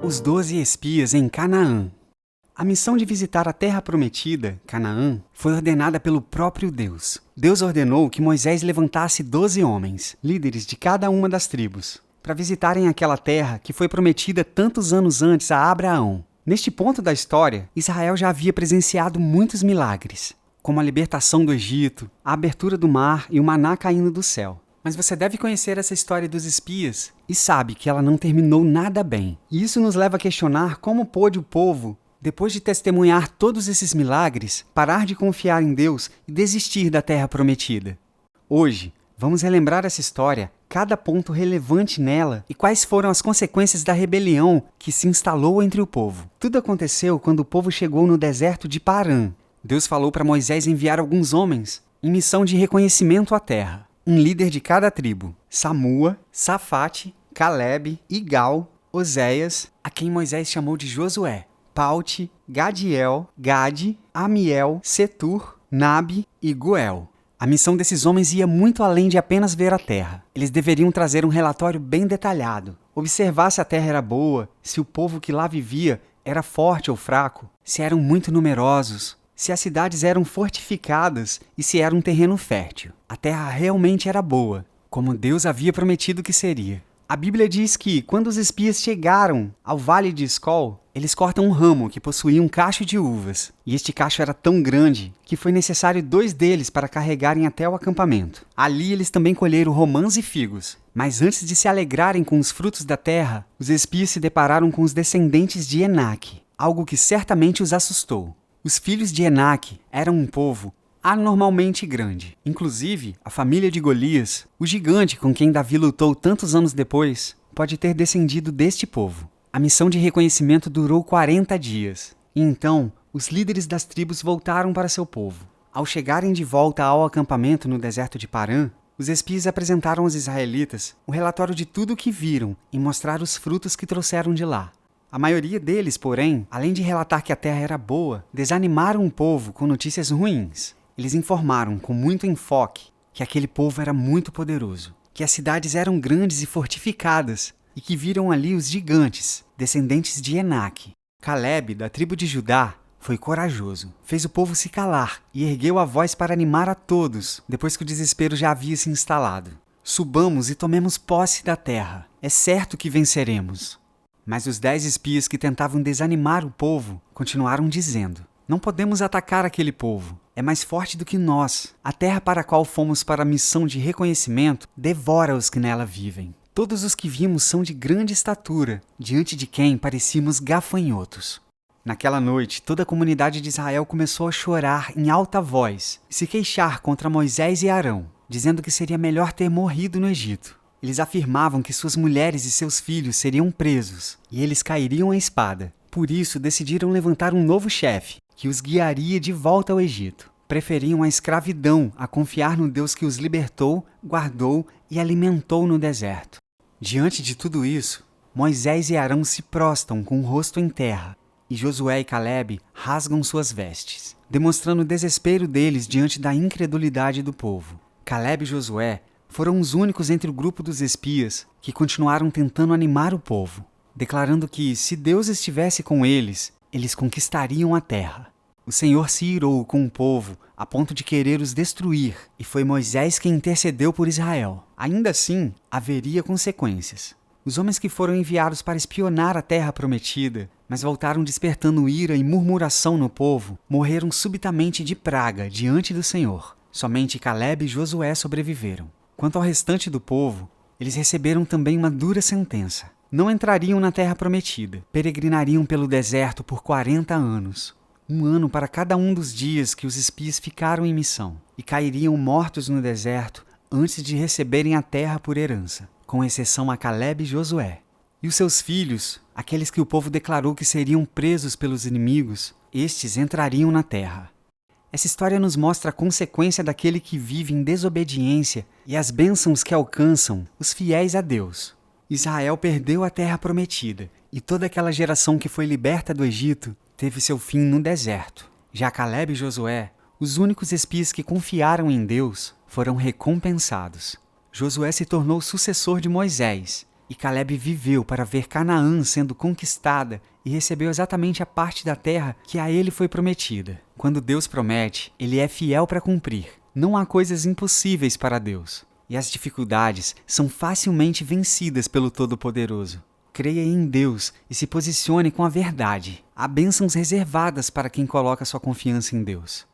Os 12 espias em Canaã. A missão de visitar a terra prometida, Canaã, foi ordenada pelo próprio Deus. Deus ordenou que Moisés levantasse 12 homens, líderes de cada uma das tribos, para visitarem aquela terra que foi prometida tantos anos antes a Abraão. Neste ponto da história, Israel já havia presenciado muitos milagres, como a libertação do Egito, a abertura do mar e o maná caindo do céu. Mas você deve conhecer essa história dos espias e sabe que ela não terminou nada bem. E isso nos leva a questionar como pôde o povo, depois de testemunhar todos esses milagres, parar de confiar em Deus e desistir da terra prometida. Hoje, vamos relembrar essa história, cada ponto relevante nela e quais foram as consequências da rebelião que se instalou entre o povo. Tudo aconteceu quando o povo chegou no deserto de Parã. Deus falou para Moisés enviar alguns homens em missão de reconhecimento à terra. Um líder de cada tribo, Samua, Safate, Calebe, Igal, Oséias, a quem Moisés chamou de Josué, Paute, Gadiel, Gade, Amiel, Setur, Nabe e Goel. A missão desses homens ia muito além de apenas ver a terra. Eles deveriam trazer um relatório bem detalhado, observar se a terra era boa, se o povo que lá vivia era forte ou fraco, se eram muito numerosos, se as cidades eram fortificadas e se era um terreno fértil. A terra realmente era boa, como Deus havia prometido que seria. A Bíblia diz que, quando os espias chegaram ao vale de Escol, eles cortam um ramo que possuía um cacho de uvas. E este cacho era tão grande que foi necessário 2 deles para carregarem até o acampamento. Ali eles também colheram romãs e figos. Mas antes de se alegrarem com os frutos da terra, os espias se depararam com os descendentes de Enaque, algo que certamente os assustou. Os filhos de Enaque eram um povo anormalmente grande. Inclusive, a família de Golias, o gigante com quem Davi lutou tantos anos depois, pode ter descendido deste povo. A missão de reconhecimento durou 40 dias. E então, os líderes das tribos voltaram para seu povo. Ao chegarem de volta ao acampamento no deserto de Parã, os espias apresentaram aos israelitas o relatório de tudo o que viram e mostraram os frutos que trouxeram de lá. A maioria deles, porém, além de relatar que a terra era boa, desanimaram o povo com notícias ruins. Eles informaram com muito enfoque que aquele povo era muito poderoso, que as cidades eram grandes e fortificadas e que viram ali os gigantes, descendentes de Enaque. Calebe, da tribo de Judá, foi corajoso, fez o povo se calar e ergueu a voz para animar a todos, depois que o desespero já havia se instalado. Subamos e tomemos posse da terra. É certo que venceremos. Mas os 10 espias que tentavam desanimar o povo continuaram dizendo: não podemos atacar aquele povo. É mais forte do que nós. A terra para a qual fomos para a missão de reconhecimento devora os que nela vivem. Todos os que vimos são de grande estatura, diante de quem parecíamos gafanhotos. Naquela noite, toda a comunidade de Israel começou a chorar em alta voz e se queixar contra Moisés e Arão, dizendo que seria melhor ter morrido no Egito. Eles afirmavam que suas mulheres e seus filhos seriam presos e eles cairiam à espada. Por isso, decidiram levantar um novo chefe, que os guiaria de volta ao Egito. Preferiam a escravidão a confiar no Deus que os libertou, guardou e alimentou no deserto. Diante de tudo isso, Moisés e Arão se prostam com o rosto em terra, e Josué e Calebe rasgam suas vestes, demonstrando o desespero deles diante da incredulidade do povo. Calebe e Josué foram os únicos entre o grupo dos espias que continuaram tentando animar o povo, declarando que, se Deus estivesse com eles, eles conquistariam a terra. O Senhor se irou com o povo a ponto de querer os destruir, e foi Moisés quem intercedeu por Israel. Ainda assim, haveria consequências. Os homens que foram enviados para espionar a terra prometida, mas voltaram despertando ira e murmuração no povo, morreram subitamente de praga diante do Senhor. Somente Calebe e Josué sobreviveram. Quanto ao restante do povo, eles receberam também uma dura sentença. Não entrariam na terra prometida, peregrinariam pelo deserto por 40 anos. 1 ano para cada um dos dias que os espias ficaram em missão, e cairiam mortos no deserto antes de receberem a terra por herança, com exceção a Calebe e Josué. E os seus filhos, aqueles que o povo declarou que seriam presos pelos inimigos, estes entrariam na terra. Essa história nos mostra a consequência daquele que vive em desobediência e as bênçãos que alcançam os fiéis a Deus. Israel perdeu a terra prometida, e toda aquela geração que foi liberta do Egito teve seu fim no deserto. Já Calebe e Josué, os únicos espias que confiaram em Deus, foram recompensados. Josué se tornou sucessor de Moisés, E Caleb viveu para ver Canaã sendo conquistada e recebeu exatamente a parte da terra que a ele foi prometida. Quando Deus promete, ele é fiel para cumprir. Não há coisas impossíveis para Deus. E as dificuldades são facilmente vencidas pelo Todo-Poderoso. Creia em Deus e se posicione com a verdade. Há bênçãos reservadas para quem coloca sua confiança em Deus.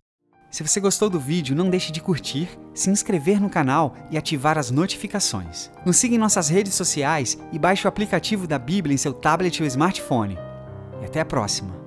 Se você gostou do vídeo, não deixe de curtir, se inscrever no canal e ativar as notificações. Nos siga em nossas redes sociais e baixe o aplicativo da Bíblia em seu tablet ou smartphone. E até a próxima!